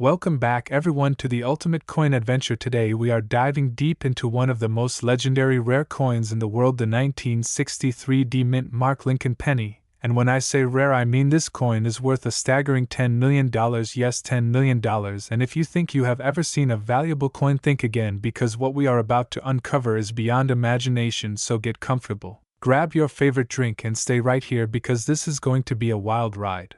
Welcome back everyone to the Ultimate Coin Adventure. Today we are diving deep into one of the most legendary rare coins in the world, the 1963 D Mint Mark Lincoln Penny. And when I say rare, I mean this coin is worth a staggering $10 million, yes, $10 million. And if you think you have ever seen a valuable coin, think again, because what we are about to uncover is beyond imagination, so get comfortable. Grab your favorite drink and stay right here because this is going to be a wild ride.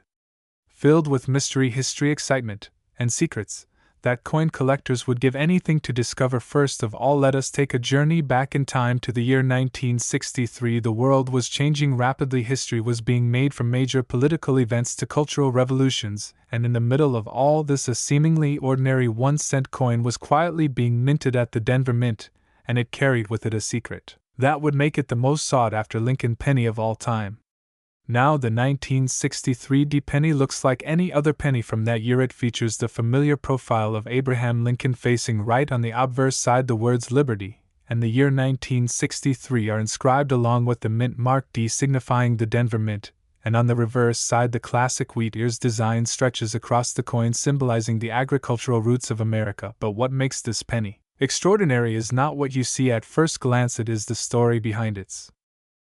Filled with mystery, history, excitement, and secrets that coin collectors would give anything to discover. First of all, let us take a journey back in time to the year 1963. The world was changing rapidly. History was being made from major political events to cultural revolutions, and in the middle of all this, a seemingly ordinary 1-cent coin was quietly being minted at the Denver Mint, and it carried with it a secret that would make it the most sought-after Lincoln penny of all time. Now, the 1963 D penny looks like any other penny from that year. It features the familiar profile of Abraham Lincoln, facing right on the obverse side the words Liberty and the year 1963 are inscribed along with the mint mark D, signifying the Denver Mint, and on the reverse side the classic wheat ears design stretches across the coin, symbolizing the agricultural roots of America. But what makes this penny extraordinary is not what you see at first glance, it is the story behind its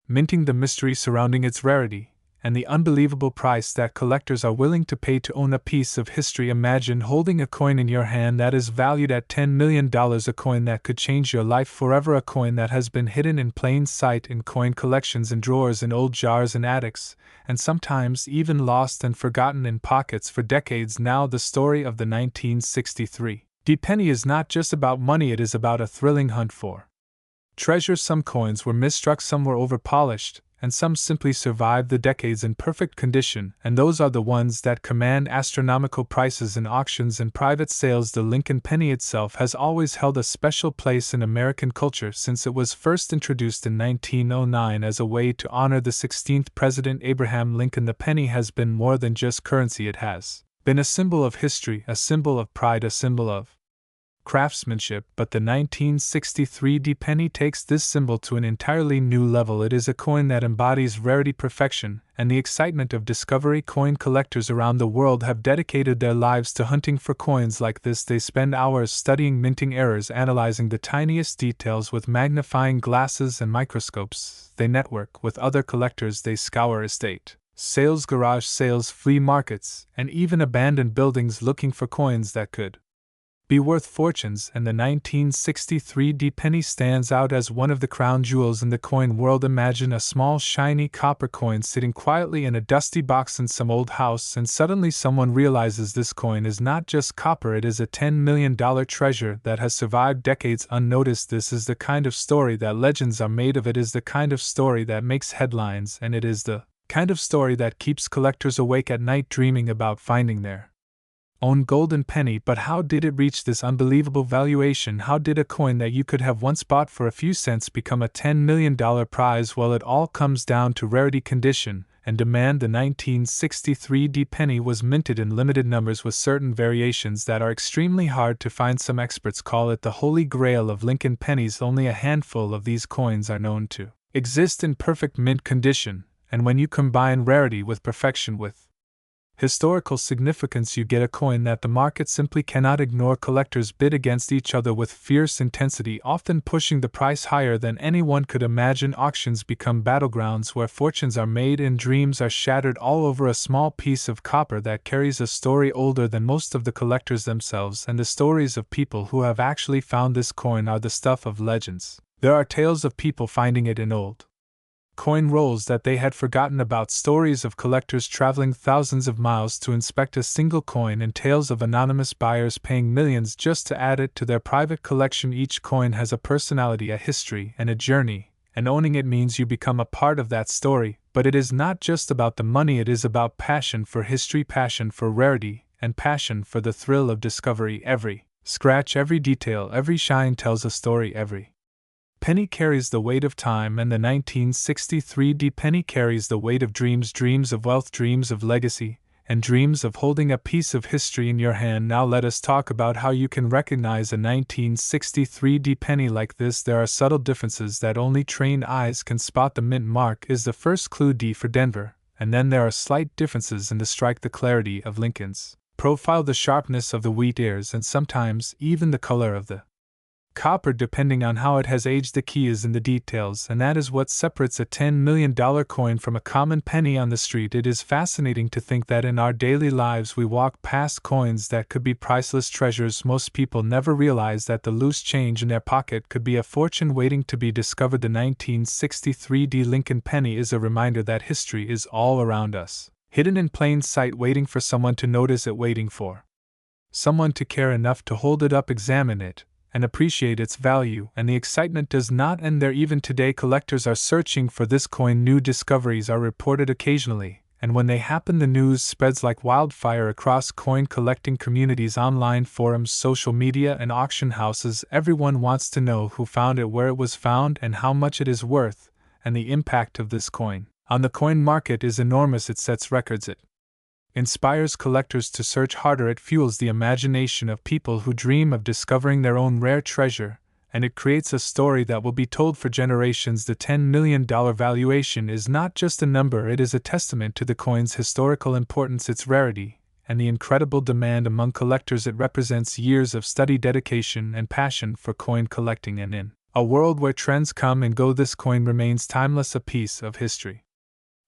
minting, the mystery surrounding its rarity, and the unbelievable price that collectors are willing to pay to own a piece of history. Imagine holding a coin in your hand that is valued at $10 million, a coin that could change your life forever, a coin that has been hidden in plain sight in coin collections, in drawers, in old jars, in attics, and sometimes even lost and forgotten in pockets for decades. Now, the story of the 1963 D penny is not just about money, it is about a thrilling hunt for treasure. Some coins were misstruck, some were overpolished, and some simply survived the decades in perfect condition, and those are the ones that command astronomical prices in auctions and private sales. The Lincoln penny itself has always held a special place in American culture since it was first introduced in 1909 as a way to honor the 16th President Abraham Lincoln. The penny has been more than just currency, it has been a symbol of history, a symbol of pride, a symbol of craftsmanship. But the 1963 D penny takes this symbol to an entirely new level. It is a coin that embodies rarity, perfection, and the excitement of discovery. Coin collectors around the world have dedicated their lives to hunting for coins like this. They spend hours studying minting errors, analyzing the tiniest details with magnifying glasses and microscopes. They network with other collectors, they scour estate sales, garage sales, flea markets, and even abandoned buildings looking for coins that could be worth fortunes, and the 1963 D penny stands out as one of the crown jewels in the coin world. Imagine a small shiny copper coin sitting quietly in a dusty box in some old house, and suddenly someone realizes this coin is not just copper, it is a $10 million treasure that has survived decades unnoticed. This is the kind of story that legends are made of. It is the kind of story that makes headlines, and it is the kind of story that keeps collectors awake at night dreaming about finding their own golden penny. But how did it reach this unbelievable valuation? How did a coin that you could have once bought for a few cents become a $10 million prize? Well, it all comes down to rarity, condition, and demand. The 1963 D penny was minted in limited numbers with certain variations that are extremely hard to find. Some experts call it the holy grail of Lincoln pennies. Only a handful of these coins are known to exist in perfect mint condition, and when you combine rarity with perfection with historical significance, you get a coin that the market simply cannot ignore. Collectors bid against each other with fierce intensity, often pushing the price higher than anyone could imagine. Auctions become battlegrounds where fortunes are made and dreams are shattered, all over a small piece of copper that carries a story older than most of the collectors themselves. And the stories of people who have actually found this coin are the stuff of legends. There are tales of people finding it in old coin rolls that they had forgotten about, stories of collectors traveling thousands of miles to inspect a single coin, and tales of anonymous buyers paying millions just to add it to their private collection. Each coin has a personality, a history, and a journey, and owning it means you become a part of that story. But it is not just about the money, it is about passion for history, passion for rarity, and passion for the thrill of discovery. Every scratch, every detail, every shine tells a story. Every penny carries the weight of time, and the 1963 D penny carries the weight of dreams, dreams of wealth, dreams of legacy, and dreams of holding a piece of history in your hand. Now let us talk about how you can recognize a 1963 D penny like this. There are subtle differences that only trained eyes can spot. The mint mark is the first clue, D for Denver, and then there are slight differences in the strike, the clarity of Lincoln's profile, the sharpness of the wheat ears, and sometimes even the color of the copper, depending on how it has aged. The key is in the details, and that is what separates a $10 million coin from a common penny on the street. It is fascinating to think that in our daily lives we walk past coins that could be priceless treasures. Most people never realize that the loose change in their pocket could be a fortune waiting to be discovered. The 1963 Lincoln penny is a reminder that history is all around us, hidden in plain sight, waiting for someone to notice it, waiting for someone to care enough to hold it up, examine it, and appreciate its value. And the excitement does not end there. Even today, collectors are searching for this coin. New discoveries are reported occasionally, and when they happen, the news spreads like wildfire across coin collecting communities, online forums, social media, and auction houses. Everyone wants to know who found it, where it was found, and how much it is worth. And the impact of this coin on the coin market is enormous. It sets records, it inspires collectors to search harder, it fuels the imagination of people who dream of discovering their own rare treasure, and it creates a story that will be told for generations. The $10 million valuation is not just a number, it is a testament to the coin's historical importance, its rarity, and the incredible demand among collectors. It represents years of study, dedication, and passion for coin collecting, and in a world where trends come and go, this coin remains timeless, a piece of history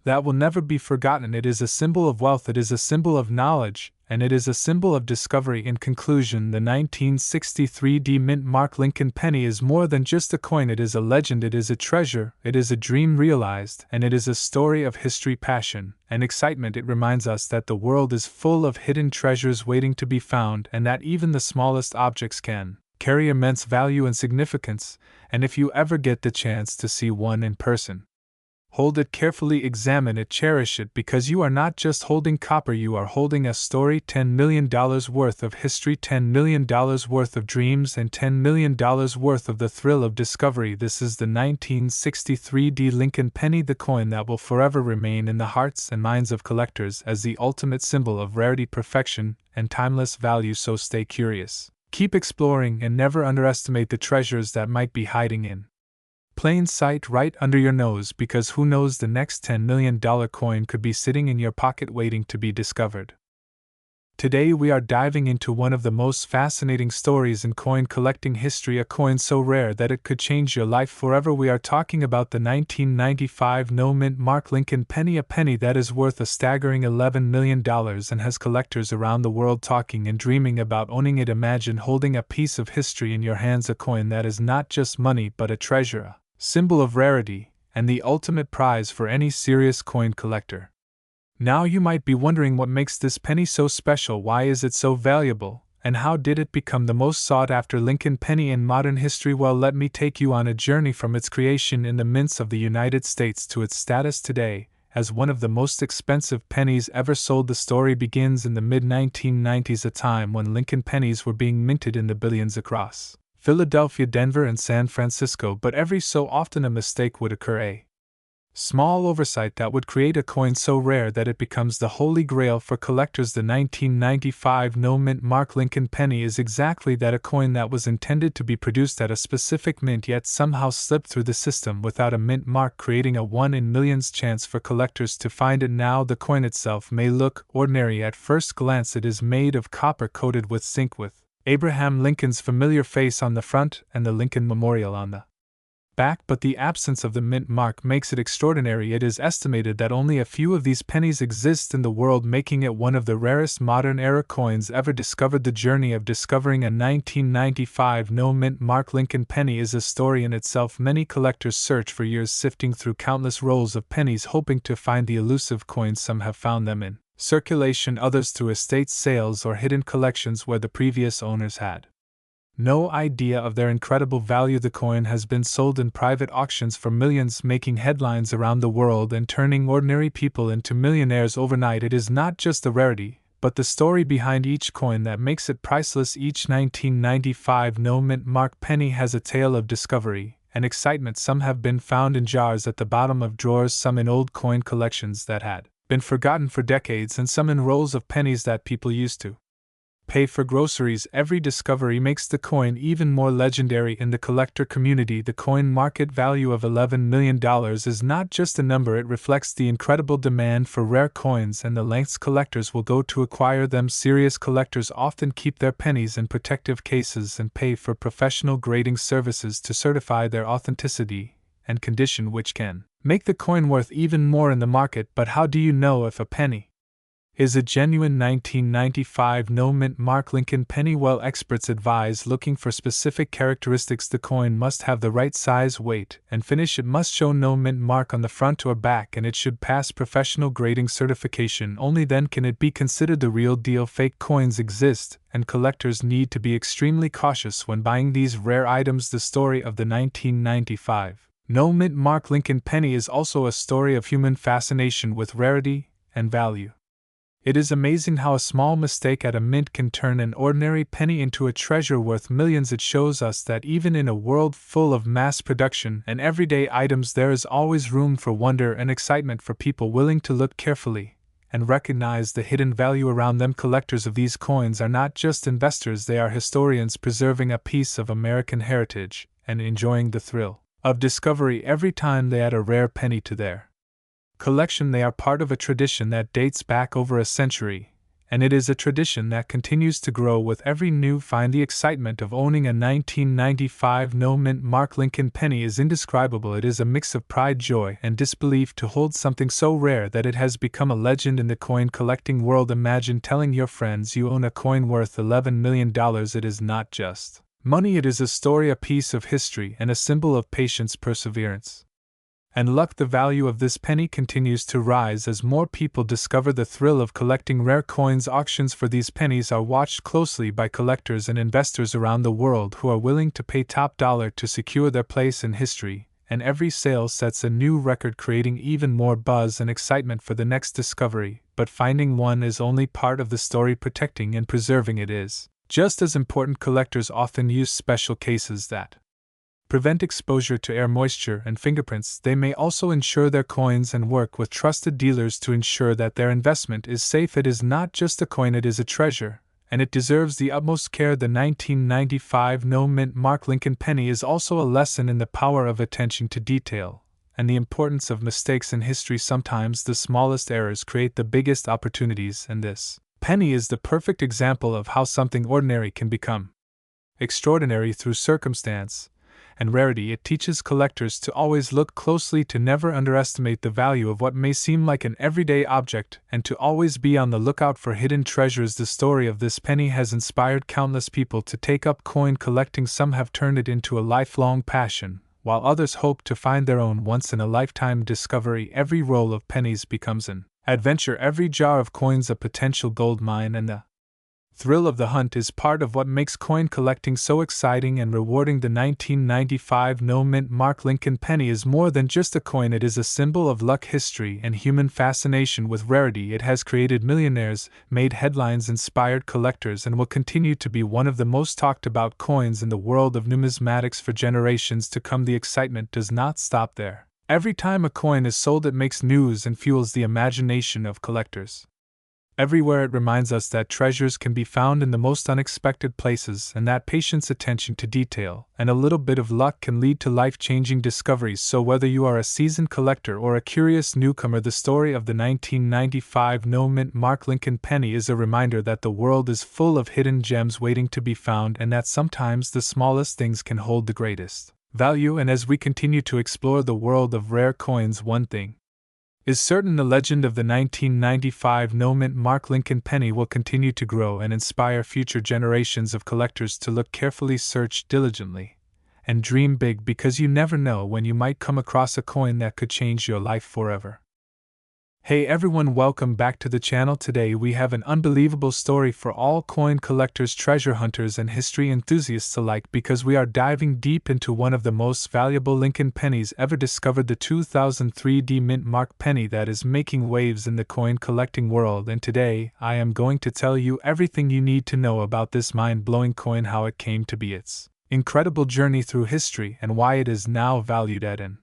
that will never be forgotten. It is a symbol of wealth, it is a symbol of knowledge, and it is a symbol of discovery. In conclusion, the 1963 mint mark Lincoln penny is more than just a coin. It is a legend, it is a treasure, it is a dream realized, and it is a story of history, passion, and excitement. It reminds us that the world is full of hidden treasures waiting to be found, and that even the smallest objects can carry immense value and significance. And if you ever get the chance to see one in person, hold it carefully, examine it, cherish it, because you are not just holding copper, you are holding a story. $10 million worth of history, $10 million worth of dreams, and $10 million worth of the thrill of discovery. This is the 1963 Lincoln penny, the coin that will forever remain in the hearts and minds of collectors as the ultimate symbol of rarity, perfection, and timeless value. So stay curious, keep exploring, and never underestimate the treasures that might be hiding in plain sight right under your nose, because who knows, the next $10 million coin could be sitting in your pocket waiting to be discovered. Today we are diving into one of the most fascinating stories in coin collecting history, a coin so rare that it could change your life forever. We are talking about the 1995 no-mint mark Lincoln penny, a penny that is worth a staggering $11 million and has collectors around the world talking and dreaming about owning it. Imagine holding a piece of history in your hands, a coin that is not just money but a treasure, a symbol of rarity, and the ultimate prize for any serious coin collector. Now you might be wondering, what makes this penny so special? Why is it so valuable? And how did it become the most sought-after Lincoln penny in modern history? Well, let me take you on a journey from its creation in the mints of the United States to its status today as one of the most expensive pennies ever sold. The story begins in the mid-1990s, a time when Lincoln pennies were being minted in the billions across Philadelphia, Denver, and San Francisco, but every so often a mistake would occur, a small oversight that would create a coin so rare that it becomes the holy grail for collectors. The 1995 no-mint mark Lincoln penny is exactly that, a coin that was intended to be produced at a specific mint yet somehow slipped through the system without a mint mark, creating a 1 in millions chance for collectors to find it. Now, the coin itself may look ordinary at first glance. It is made of copper coated with zinc, with Abraham Lincoln's familiar face on the front and the Lincoln Memorial on the back, but the absence of the mint mark makes it extraordinary. It is estimated that only a few of these pennies exist in the world, making it one of the rarest modern-era coins ever discovered. The journey of discovering a 1995 no-mint mark Lincoln penny is a story in itself. Many collectors search for years, sifting through countless rolls of pennies, hoping to find the elusive coins. Some have found them in circulation, others through estate sales or hidden collections where the previous owners had no idea of their incredible value. The coin has been sold in private auctions for millions, making headlines around the world and turning ordinary people into millionaires overnight. It is not just the rarity, but the story behind each coin that makes it priceless. Each 1995 no-mint mark penny has a tale of discovery and excitement. Some have been found in jars at the bottom of drawers, some in old coin collections that had been forgotten for decades, and some in rolls of pennies that people used to pay for groceries. Every discovery makes the coin even more legendary in the collector community. The coin market value of $11 million is not just a number, it reflects the incredible demand for rare coins and the lengths collectors will go to acquire them. Serious collectors often keep their pennies in protective cases and pay for professional grading services to certify their authenticity and condition, which can make the coin worth even more in the market. But how do you know if a penny is a genuine 1995 no-mint mark Lincoln penny? Well, experts advise looking for specific characteristics. The coin must have the right size, weight, and finish. It must show no mint mark on the front or back, and it should pass professional grading certification. Only then can it be considered the real deal. Fake coins exist, and collectors need to be extremely cautious when buying these rare items. The story of the 1995 no-mint mark Lincoln penny is also a story of human fascination with rarity and value. It is amazing how a small mistake at a mint can turn an ordinary penny into a treasure worth millions. It shows us that even in a world full of mass production and everyday items, there is always room for wonder and excitement for people willing to look carefully and recognize the hidden value around them. Collectors of these coins are not just investors, they are historians preserving a piece of American heritage and enjoying the thrill of discovery every time they add a rare penny to their collection. They are part of a tradition that dates back over a century, and it is a tradition that continues to grow with every new find. The excitement of owning a 1995 no-mint mark Lincoln penny is indescribable. It is a mix of pride, joy, and disbelief to hold something so rare that it has become a legend in the coin collecting world. Imagine telling your friends you own a coin worth $11 million. It is not just money, it is a story, a piece of history, and a symbol of patience, perseverance, and luck. The value of this penny continues to rise as more people discover the thrill of collecting rare coins. Auctions for these pennies are watched closely by collectors and investors around the world who are willing to pay top dollar to secure their place in history, and every sale sets a new record, creating even more buzz and excitement for the next discovery. But finding one is only part of the story, protecting and preserving it is just as important. Collectors often use special cases that prevent exposure to air, moisture, and fingerprints. They may also insure their coins and work with trusted dealers to ensure that their investment is safe. It is not just a coin, it is a treasure, and it deserves the utmost care. The 1995 no-mint mark Lincoln penny is also a lesson in the power of attention to detail and the importance of mistakes in history. Sometimes the smallest errors create the biggest opportunities, and this penny is the perfect example of how something ordinary can become extraordinary through circumstance and rarity. It teaches collectors to always look closely, to never underestimate the value of what may seem like an everyday object, and to always be on the lookout for hidden treasures. The story of this penny has inspired countless people to take up coin collecting. Some have turned it into a lifelong passion, while others hope to find their own once-in-a-lifetime discovery. Every roll of pennies becomes an adventure, every jar of coins a potential gold mine, and the thrill of the hunt is part of what makes coin collecting so exciting and rewarding. The 1995 no-mint mark Lincoln penny is more than just a coin, it is a symbol of luck, history, and human fascination with rarity. It has created millionaires, made headlines, inspired collectors, and will continue to be one of the most talked about coins in the world of numismatics for generations to come. The excitement does not stop there. Every time a coin is sold, it makes news and fuels the imagination of collectors. Everywhere it reminds us that treasures can be found in the most unexpected places, and that patience, attention to detail, and a little bit of luck can lead to life-changing discoveries. So whether you are a seasoned collector or a curious newcomer, the story of the 1995 no-mint mark Lincoln penny is a reminder that the world is full of hidden gems waiting to be found, and that sometimes the smallest things can hold the greatest value. And as we continue to explore the world of rare coins, one thing is certain: the legend of the 1995 no-mint mark Lincoln penny will continue to grow and inspire future generations of collectors to look carefully, search diligently, and dream big, because you never know when you might come across a coin that could change your life forever. Hey everyone, welcome back to the channel. Today we have an unbelievable story for all coin collectors, treasure hunters, and history enthusiasts alike, because we are diving deep into one of the most valuable Lincoln pennies ever discovered, the 2003 mint mark penny that is making waves in the coin collecting world. And today, I am going to tell you everything you need to know about this mind-blowing coin, how it came to be, its incredible journey through history, and why it is now valued at an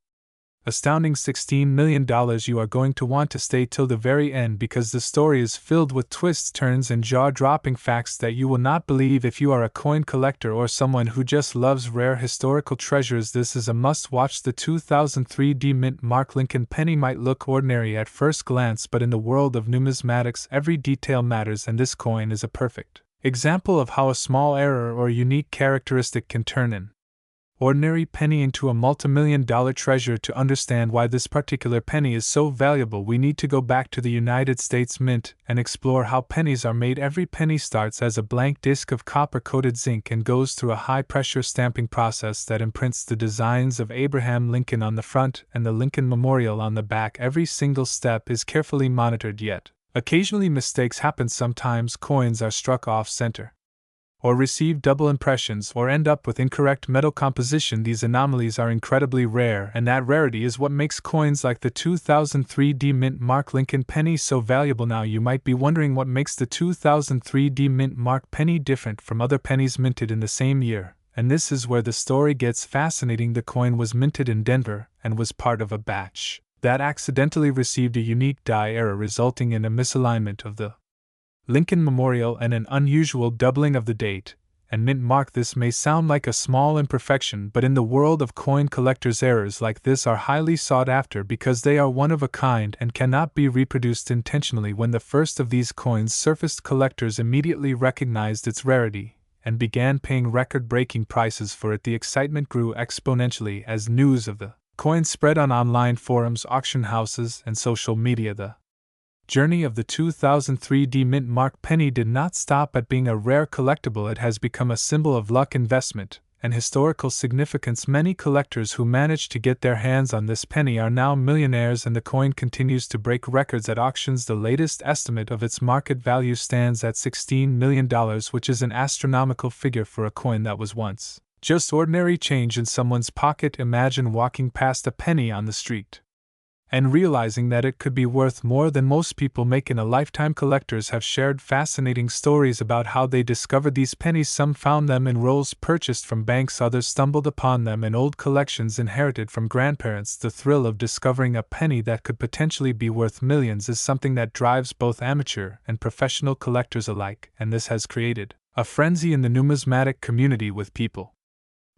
Astounding $16 million. You are going to want to stay till the very end because the story is filled with twists, turns, and jaw-dropping facts that you will not believe if you are a coin collector or someone who just loves rare historical treasures. This is a must-watch. The 2003 D-Mint Mark Lincoln penny might look ordinary at first glance, but in the world of numismatics every detail matters, and this coin is a perfect example of how a small error or unique characteristic can turn an ordinary penny into a multimillion-dollar treasure. To understand why this particular penny is so valuable, we need to go back to the United States Mint and explore how pennies are made. Every penny starts as a blank disc of copper-coated zinc and goes through a high-pressure stamping process that imprints the designs of Abraham Lincoln on the front and the Lincoln Memorial on the back. Every single step is carefully monitored, yet occasionally mistakes happen. Sometimes coins are struck off-center, or receive double impressions, or end up with incorrect metal composition. These anomalies are incredibly rare, and that rarity is what makes coins like the 2003 D-Mint Mark Lincoln penny so valuable. Now you might be wondering what makes the 2003 D-Mint Mark penny different from other pennies minted in the same year, and this is where the story gets fascinating. The coin was minted in Denver and was part of a batch that accidentally received a unique die error, resulting in a misalignment of the Lincoln Memorial and an unusual doubling of the date and mint mark. This may sound like a small imperfection, but in the world of coin collectors, errors like this are highly sought after because they are one of a kind and cannot be reproduced intentionally. When the first of these coins surfaced, collectors immediately recognized its rarity and began paying record-breaking prices for it. The excitement grew exponentially as news of the coin spread on online forums, auction houses, and social media. The journey of the 2003 D-Mint Mark penny did not stop at being a rare collectible. It has become a symbol of luck, investment, and historical significance. Many collectors who managed to get their hands on this penny are now millionaires, and the coin continues to break records at auctions. The latest estimate of its market value stands at $16 million, which is an astronomical figure for a coin that was once just ordinary change in someone's pocket. Imagine walking past a penny on the street and realizing that it could be worth more than most people make in a lifetime. Collectors have shared fascinating stories about how they discovered these pennies. Some found them in rolls purchased from banks, others stumbled upon them in old collections inherited from grandparents. The thrill of discovering a penny that could potentially be worth millions is something that drives both amateur and professional collectors alike, and this has created a frenzy in the numismatic community, with people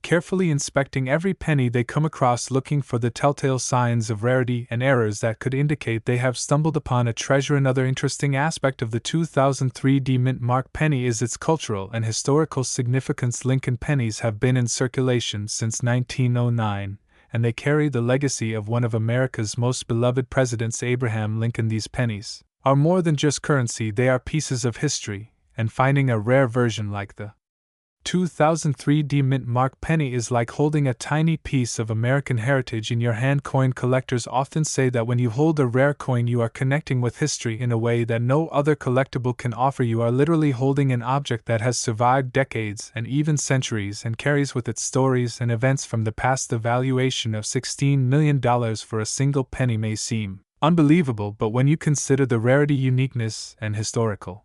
carefully inspecting every penny they come across, looking for the telltale signs of rarity and errors that could indicate they have stumbled upon a treasure. Another interesting aspect of the 2003 D-Mint Mark penny is its cultural and historical significance. Lincoln pennies have been in circulation since 1909, and they carry the legacy of one of America's most beloved presidents, Abraham Lincoln. These pennies are more than just currency, they are pieces of history, and finding a rare version like the 2003 D-Mint Mark penny is like holding a tiny piece of American heritage in your hand. Coin collectors often say that when you hold a rare coin, you are connecting with history in a way that no other collectible can offer. You are literally holding an object that has survived decades and even centuries and carries with it stories and events from the past. The valuation of $16 million for a single penny may seem unbelievable, but when you consider the rarity, uniqueness, and historical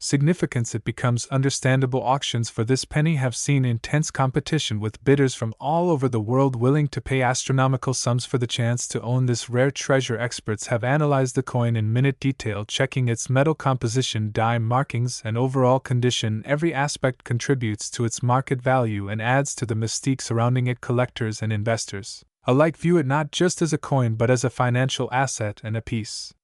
significance, it becomes understandable. Auctions for this penny have seen intense competition, with bidders from all over the world willing to pay astronomical sums for the chance to own this rare treasure. Experts have analyzed the coin in minute detail, checking its metal composition, die markings, and overall condition. Every aspect contributes to its market value and adds to the mystique surrounding it. Collectors and investors alike view it not just as a coin but as a financial asset and a piece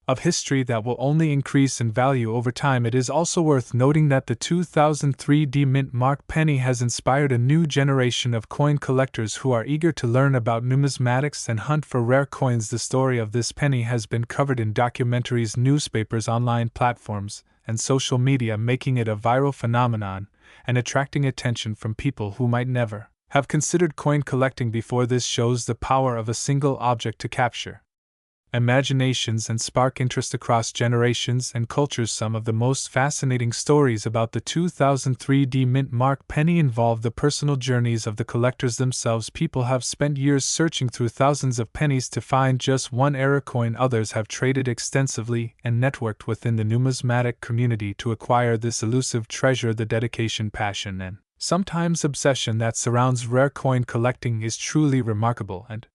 of history that will only increase in value over time. It is also worth noting that the 2003 D-Mint Mark penny has inspired a new generation of coin collectors who are eager to learn about numismatics and hunt for rare coins. The story of this penny has been covered in documentaries, newspapers, online platforms, and social media, making it a viral phenomenon and attracting attention from people who might never have considered coin collecting before. This shows the power of a single object to capture imaginations and spark interest across generations and cultures. Some of the most fascinating stories about the 2003 D-Mint Mark penny involve the personal journeys of the collectors themselves. People have spent years searching through thousands of pennies to find just one error coin. Others have traded extensively and networked within the numismatic community to acquire this elusive treasure. The dedication, passion, and sometimes obsession that surrounds rare coin collecting is truly remarkable, and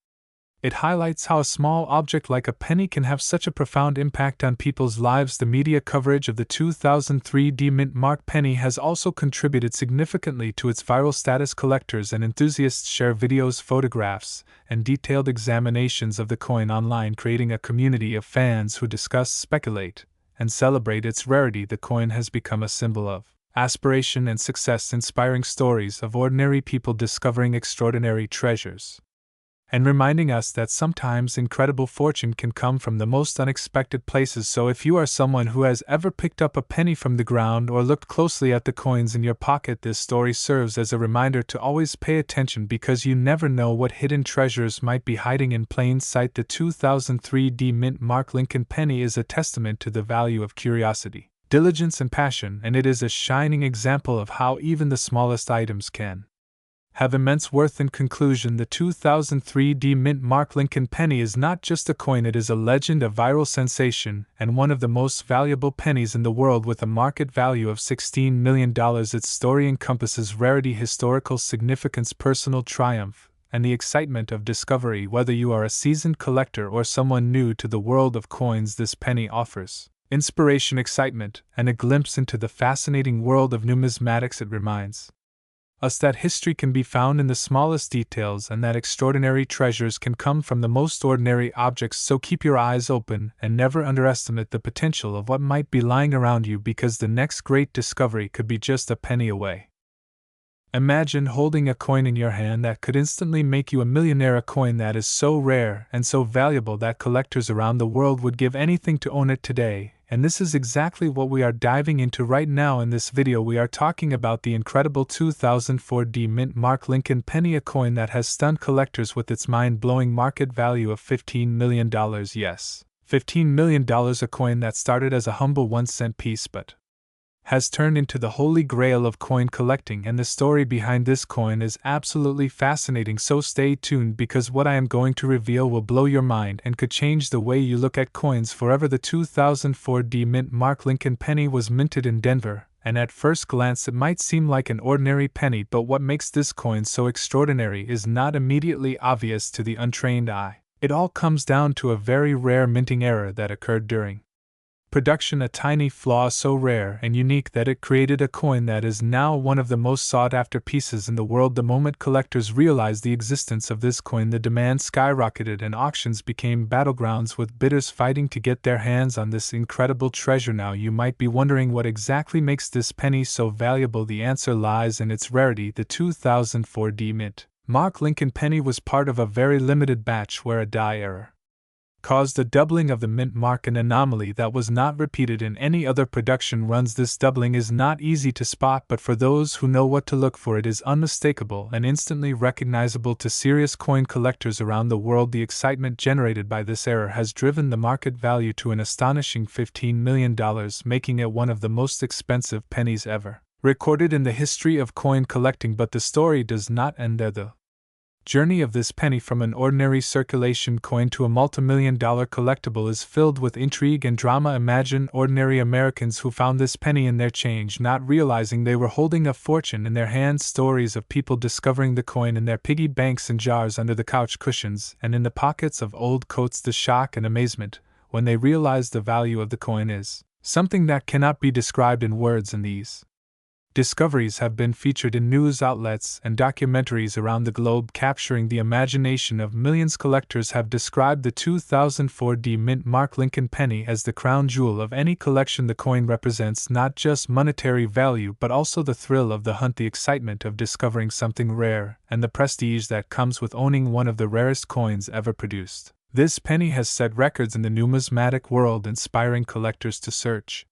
It highlights how a small object like a penny can have such a profound impact on people's lives. The media coverage of the 2003 D-Mint Mark penny has also contributed significantly to its viral status. Collectors and enthusiasts share videos, photographs, and detailed examinations of the coin online, creating a community of fans who discuss, speculate, and celebrate its rarity. The coin has become a symbol of aspiration and success, inspiring stories of ordinary people discovering extraordinary treasures, and reminding us that sometimes incredible fortune can come from the most unexpected places. So if you are someone who has ever picked up a penny from the ground or looked closely at the coins in your pocket, this story serves as a reminder to always pay attention, because you never know what hidden treasures might be hiding in plain sight. The 2003 D-Mint Mark Lincoln penny is a testament to the value of curiosity, diligence, and passion, and it is a shining example of how even the smallest items can have immense worth. In conclusion, the 2003 D-Mint Mark Lincoln penny is not just a coin, it is a legend, a viral sensation, and one of the most valuable pennies in the world, with a market value of $16 million. Its story encompasses rarity, historical significance, personal triumph, and the excitement of discovery. Whether you are a seasoned collector or someone new to the world of coins, this penny offers inspiration, excitement, and a glimpse into the fascinating world of numismatics. It reminds us that history can be found in the smallest details, and that extraordinary treasures can come from the most ordinary objects. So keep your eyes open and never underestimate the potential of what might be lying around you, because the next great discovery could be just a penny away. Imagine holding a coin in your hand that could instantly make you a millionaire, a coin that is so rare and so valuable that collectors around the world would give anything to own it today. And this is exactly what we are diving into right now. In this video, we are talking about the incredible 2004 D-Mint Mark Lincoln penny, a coin that has stunned collectors with its mind-blowing market value of $15 million. Yes, $15 million, a coin that started as a humble 1-cent piece but has turned into the holy grail of coin collecting, and the story behind this coin is absolutely fascinating. So stay tuned, because what I am going to reveal will blow your mind and could change the way you look at coins forever. The 2004 D-Mint Mark Lincoln penny was minted in Denver, and at first glance it might seem like an ordinary penny, but what makes this coin so extraordinary is not immediately obvious to the untrained eye. It all comes down to a very rare minting error that occurred during production, a tiny flaw so rare and unique that it created a coin that is now one of the most sought-after pieces in the world. The moment collectors realized the existence of this coin, the demand skyrocketed and auctions became battlegrounds, with bidders fighting to get their hands on this incredible treasure. Now you might be wondering what exactly makes this penny so valuable. The answer lies in its rarity. The 2004 D-Mint Mark Lincoln penny was part of a very limited batch where a die error caused a doubling of the mint mark, an anomaly that was not repeated in any other production runs. This doubling is not easy to spot, but for those who know what to look for, it is unmistakable and instantly recognizable to serious coin collectors around the world. The excitement generated by this error has driven the market value to an astonishing $15 million, making it one of the most expensive pennies ever recorded in the history of coin collecting. But the story does not end there. The journey of this penny from an ordinary circulation coin to a multimillion-dollar collectible is filled with intrigue and drama. Imagine ordinary Americans who found this penny in their change, not realizing they were holding a fortune in their hands. Stories of people discovering the coin in their piggy banks and jars, under the couch cushions, and in the pockets of old coats. The shock and amazement when they realize the value of the coin is something that cannot be described in words, and these discoveries have been featured in news outlets and documentaries around the globe, capturing the imagination of millions. Collectors have described the 2004 D-Mint Mark Lincoln penny as the crown jewel of any collection. The coin represents not just monetary value but also the thrill of the hunt, the excitement of discovering something rare, and the prestige that comes with owning one of the rarest coins ever produced. This penny has set records in the numismatic world, inspiring collectors to search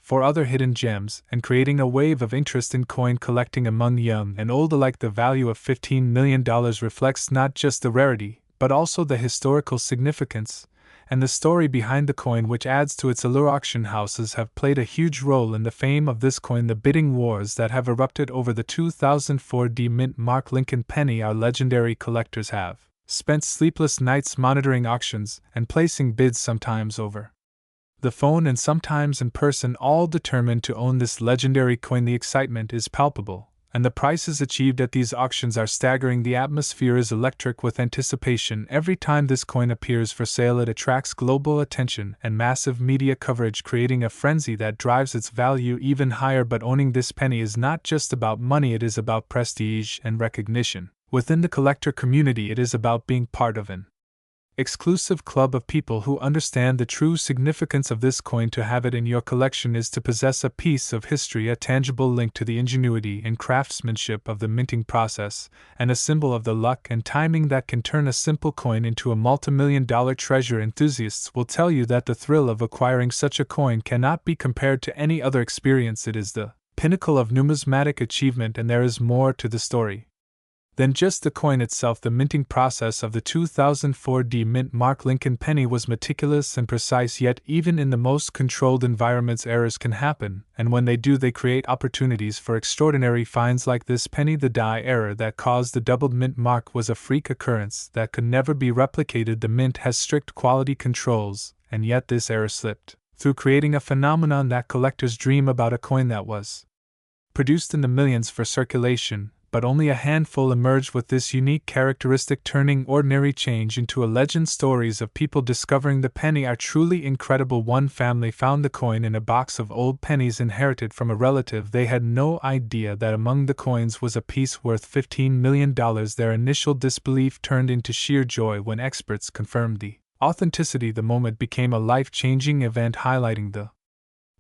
for other hidden gems and creating a wave of interest in coin collecting among young and old alike. The value of $15 million reflects not just the rarity, but also the historical significance and the story behind the coin, which adds to its allure. Auction houses have played a huge role in the fame of this coin. The bidding wars that have erupted over the 2004 D-Mint Mark Lincoln penny are legendary. Collectors have spent sleepless nights monitoring auctions and placing bids, sometimes over the phone and sometimes in person, all determined to own this legendary coin. The excitement is palpable, And the prices achieved at these auctions are staggering. The atmosphere is electric with anticipation. Every time this coin appears for sale, it attracts global attention and massive media coverage, creating a frenzy that drives its value even higher. But owning this penny is not just about money, it is about prestige and recognition. Within the collector community, it is about being part of an exclusive club of people who understand the true significance of this coin. To have it in your collection is to possess a piece of history, a tangible link to the ingenuity and craftsmanship of the minting process, and a symbol of the luck and timing that can turn a simple coin into a multimillion-dollar treasure. Enthusiasts will tell you that the thrill of acquiring such a coin cannot be compared to any other experience. It is the pinnacle of numismatic achievement, and there is more to the story than just the coin itself. The minting process of the 2004 mint Mark Lincoln penny was meticulous and precise, yet even in the most controlled environments errors can happen, and when they do, they create opportunities for extraordinary finds like this penny. The die error that caused the doubled mint mark was a freak occurrence that could never be replicated. The mint has strict quality controls, and yet this error slipped through, creating a phenomenon that collectors dream about. A coin that was produced in the millions for circulation, but only a handful emerged with this unique characteristic, turning ordinary change into a legend. Stories of people discovering the penny are truly incredible. One family found the coin in a box of old pennies inherited from a relative. They had no idea that among the coins was a piece worth $15 million. Their initial disbelief turned into sheer joy when experts confirmed the authenticity. The moment became a life-changing event, highlighting the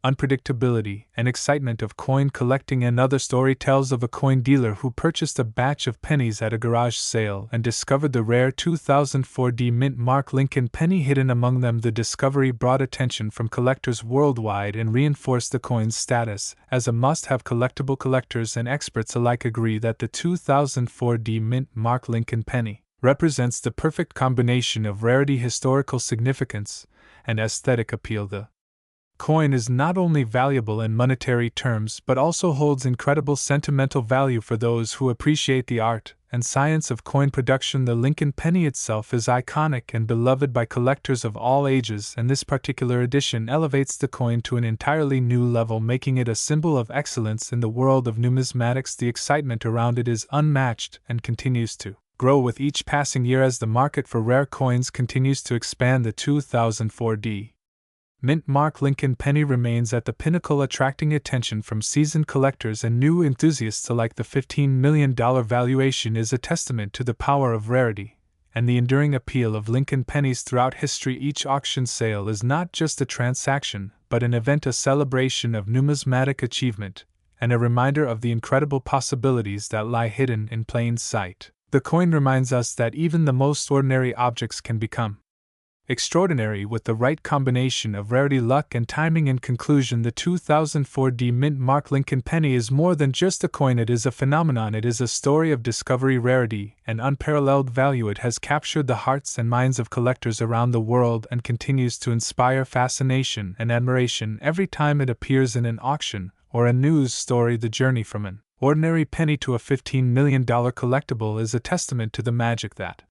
unpredictability and excitement of coin collecting. Another story tells of a coin dealer who purchased a batch of pennies at a garage sale and discovered the rare 2004 mint Mark Lincoln penny hidden among them. The discovery brought attention from collectors worldwide and reinforced the coin's status as a must-have collectible. Collectors and experts alike agree that the 2004 mint Mark Lincoln penny represents the perfect combination of rarity, historical significance, and aesthetic appeal. The coin is not only valuable in monetary terms but also holds incredible sentimental value for those who appreciate the art and science of coin production. The Lincoln penny itself is iconic and beloved by collectors of all ages, and this particular edition elevates the coin to an entirely new level, making it a symbol of excellence in the world of numismatics. The excitement around it is unmatched and continues to grow with each passing year as the market for rare coins continues to expand. The 2004 mint Mark Lincoln penny remains at the pinnacle, attracting attention from seasoned collectors and new enthusiasts alike. The $15 million valuation is a testament to the power of rarity and the enduring appeal of Lincoln pennies throughout history. Each auction sale is not just a transaction, but an event, a celebration of numismatic achievement, and a reminder of the incredible possibilities that lie hidden in plain sight. The coin reminds us that even the most ordinary objects can become extraordinary with the right combination of rarity, luck, and timing. In conclusion, the 2004 mint Mark Lincoln penny is more than just a coin. It is a phenomenon. It is a story of discovery, rarity, and unparalleled value. It has captured the hearts and minds of collectors around the world and continues to inspire fascination and admiration every time it appears in an auction or a news story. The journey from an ordinary penny to a $15 million collectible is a testament to the magic that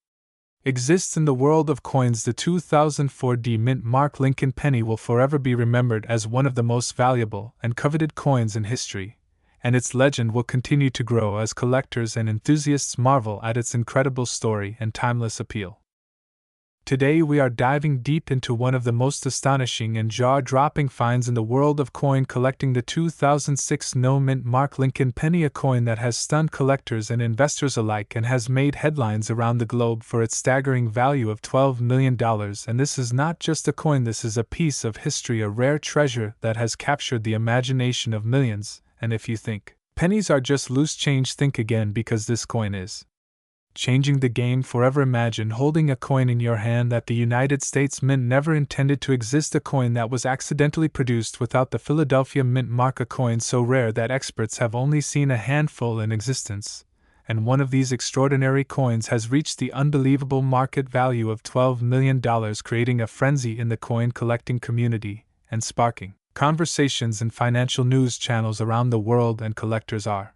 exists in the world of coins. The 2004 mint Mark Lincoln penny will forever be remembered as one of the most valuable and coveted coins in history, and its legend will continue to grow as collectors and enthusiasts marvel at its incredible story and timeless appeal. Today we are diving deep into one of the most astonishing and jaw-dropping finds in the world of coin collecting, the 2006 mint Mark Lincoln penny, a coin that has stunned collectors and investors alike and has made headlines around the globe for its staggering value of $12 million. And this is not just a coin, this is a piece of history, a rare treasure that has captured the imagination of millions. And if you think pennies are just loose change, think again, because this coin is changing the game forever. Imagine holding a coin in your hand that the United States Mint never intended to exist, a coin that was accidentally produced without the Philadelphia Mint mark, a coin so rare that experts have only seen a handful in existence, and one of these extraordinary coins has reached the unbelievable market value of $12 million, creating a frenzy in the coin collecting community and sparking conversations in financial news channels around the world. And collectors are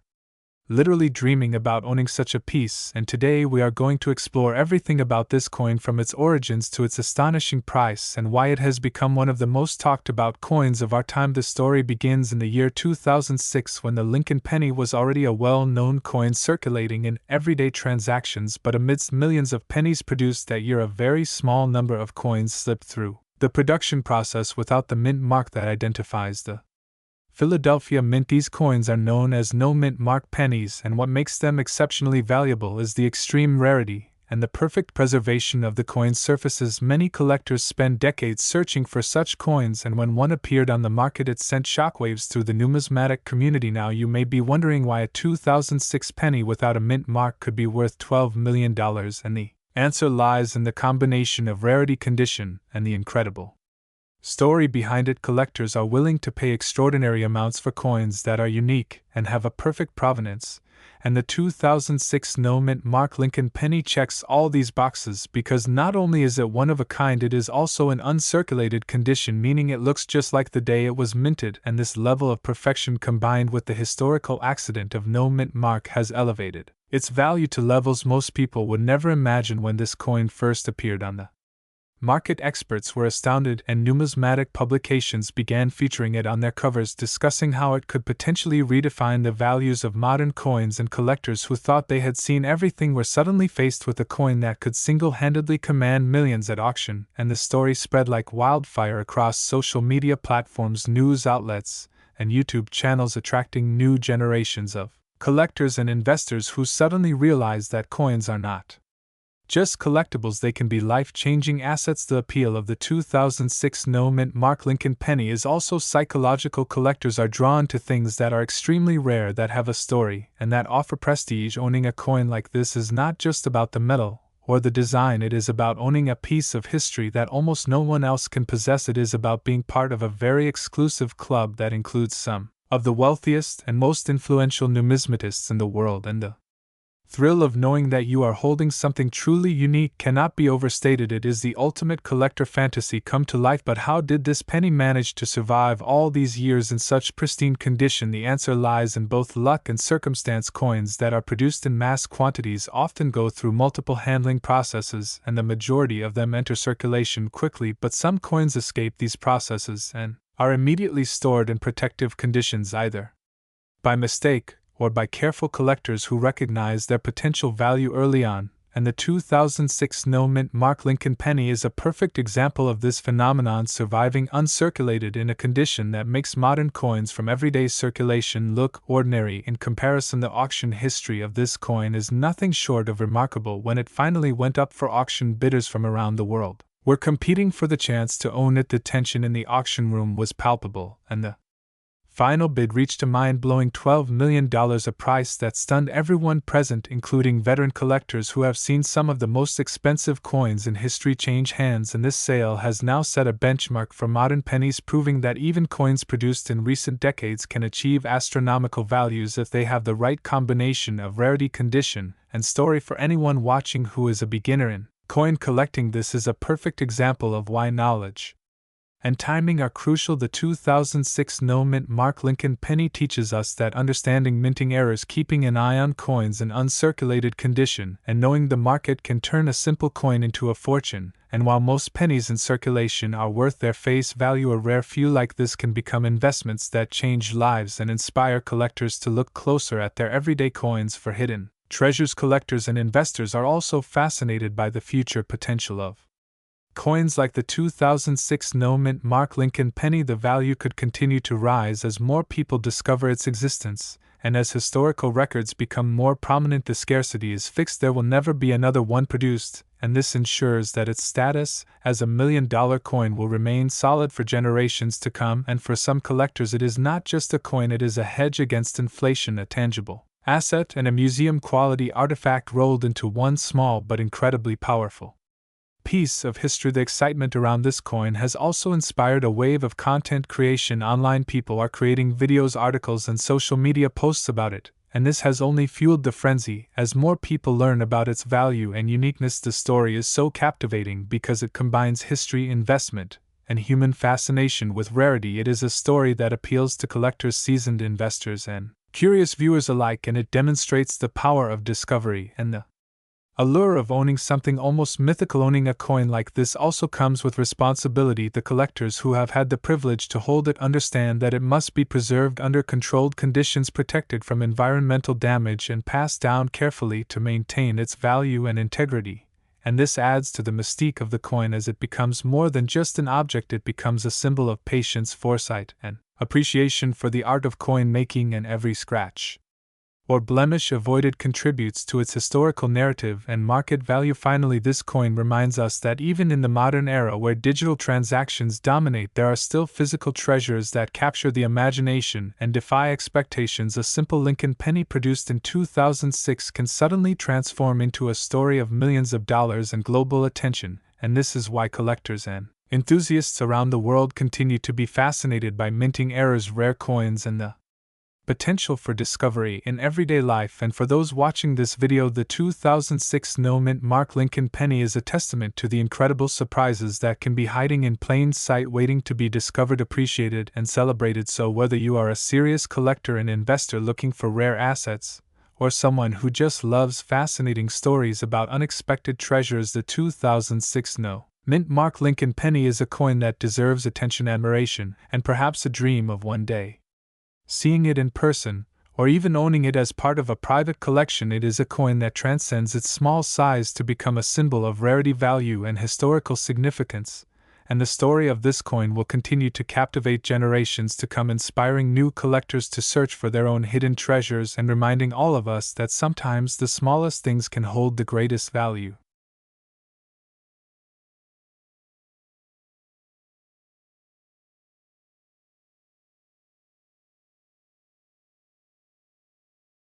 literally dreaming about owning such a piece, and today we are going to explore everything about this coin from its origins to its astonishing price and why it has become one of the most talked about coins of our time. The story begins in the year 2006 when the Lincoln penny was already a well-known coin circulating in everyday transactions, but amidst millions of pennies produced that year, a very small number of coins slipped through the production process without the mint mark that identifies the Philadelphia Mint. These coins are known as no-mint mark pennies, and what makes them exceptionally valuable is the extreme rarity and the perfect preservation of the coin's surfaces. Many collectors spend decades searching for such coins, and when one appeared on the market it sent shockwaves through the numismatic community. Now you may be wondering why a 2006 penny without a mint mark could be worth $12 million, and the answer lies in the combination of rarity, condition, and the incredible story behind it. Collectors are willing to pay extraordinary amounts for coins that are unique and have a perfect provenance, and the 2006 no-mint mark Lincoln penny checks all these boxes because not only is it one of a kind, it is also in uncirculated condition, meaning it looks just like the day it was minted, and this level of perfection combined with the historical accident of no mint mark has elevated its value to levels most people would never imagine. When this coin first appeared on the market, experts were astounded, and numismatic publications began featuring it on their covers, discussing how it could potentially redefine the values of modern coins, and collectors who thought they had seen everything were suddenly faced with a coin that could single-handedly command millions at auction, and the story spread like wildfire across social media platforms, news outlets, and YouTube channels, attracting new generations of collectors and investors who suddenly realized that coins are not just collectibles, they can be life-changing assets. The appeal of the 2006 no-mint mark Lincoln penny is also psychological. Collectors are drawn to things that are extremely rare, that have a story, and that offer prestige. Owning a coin like this is not just about the metal or the design, it is about owning a piece of history that almost no one else can possess. It is about being part of a very exclusive club that includes some of the wealthiest and most influential numismatists in the world, and the thrill of knowing that you are holding something truly unique cannot be overstated. It is the ultimate collector fantasy come to life. But how did this penny manage to survive all these years in such pristine condition? The answer lies in both luck and circumstance. Coins that are produced in mass quantities often go through multiple handling processes, and the majority of them enter circulation quickly, but some coins escape these processes and are immediately stored in protective conditions, either by mistake or by careful collectors who recognize their potential value early on, and the 2006 no-mint mark Lincoln penny is a perfect example of this phenomenon, surviving uncirculated in a condition that makes modern coins from everyday circulation look ordinary in comparison. The auction history of this coin is nothing short of remarkable. When it finally went up for auction, bidders from around the world were competing for the chance to own it. The tension in the auction room was palpable, and the final bid reached a mind-blowing $12 million, a price that stunned everyone present, including veteran collectors who have seen some of the most expensive coins in history change hands. And this sale has now set a benchmark for modern pennies, proving that even coins produced in recent decades can achieve astronomical values if they have the right combination of rarity, condition, and story. For anyone watching who is a beginner in coin collecting, this is a perfect example of why knowledge and timing are crucial. The 2006 no-mint mark Lincoln penny teaches us that understanding minting errors, keeping an eye on coins in uncirculated condition, and knowing the market can turn a simple coin into a fortune. And while most pennies in circulation are worth their face value, a rare few like this can become investments that change lives and inspire collectors to look closer at their everyday coins for hidden treasures. Collectors and investors are also fascinated by the future potential of coins like the 2006 no-mint mark Lincoln penny. The value could continue to rise as more people discover its existence, and as historical records become more prominent. The scarcity is fixed. There will never be another one produced, and this ensures that its status as $1 million coin will remain solid for generations to come. And for some collectors, it is not just a coin, it is a hedge against inflation, a tangible asset and a museum-quality artifact rolled into one small but incredibly powerful piece of history. The excitement around this coin has also inspired a wave of content creation online. People are creating videos, articles, and social media posts about it, and this has only fueled the frenzy as more people learn about its value and uniqueness. The story is so captivating because it combines history, investment, and human fascination with rarity. It is a story that appeals to collectors, seasoned investors, and curious viewers alike, and it demonstrates the power of discovery and the allure of owning something almost mythical. Owning a coin like this also comes with responsibility. The collectors who have had the privilege to hold it understand that it must be preserved under controlled conditions, protected from environmental damage, and passed down carefully to maintain its value and integrity. And this adds to the mystique of the coin. As it becomes more than just an object, it becomes a symbol of patience, foresight, and appreciation for the art of coin making, and every scratch or blemish avoided contributes to its historical narrative and market value. Finally, this coin reminds us that even in the modern era where digital transactions dominate, there are still physical treasures that capture the imagination and defy expectations. A simple Lincoln penny produced in 2006 can suddenly transform into a story of millions of dollars and global attention, and this is why collectors and enthusiasts around the world continue to be fascinated by minting era's rare coins and the potential for discovery in everyday life. And for those watching this video, the 2006 no-mint mark Lincoln penny is a testament to the incredible surprises that can be hiding in plain sight, waiting to be discovered, appreciated, and celebrated. So whether you are a serious collector and investor looking for rare assets, or someone who just loves fascinating stories about unexpected treasures, the 2006 no-mint mark Lincoln penny is a coin that deserves attention, admiration, and perhaps a dream of one day seeing it in person, or even owning it as part of a private collection. It is a coin that transcends its small size to become a symbol of rarity, value, and historical significance, and the story of this coin will continue to captivate generations to come, inspiring new collectors to search for their own hidden treasures and reminding all of us that sometimes the smallest things can hold the greatest value.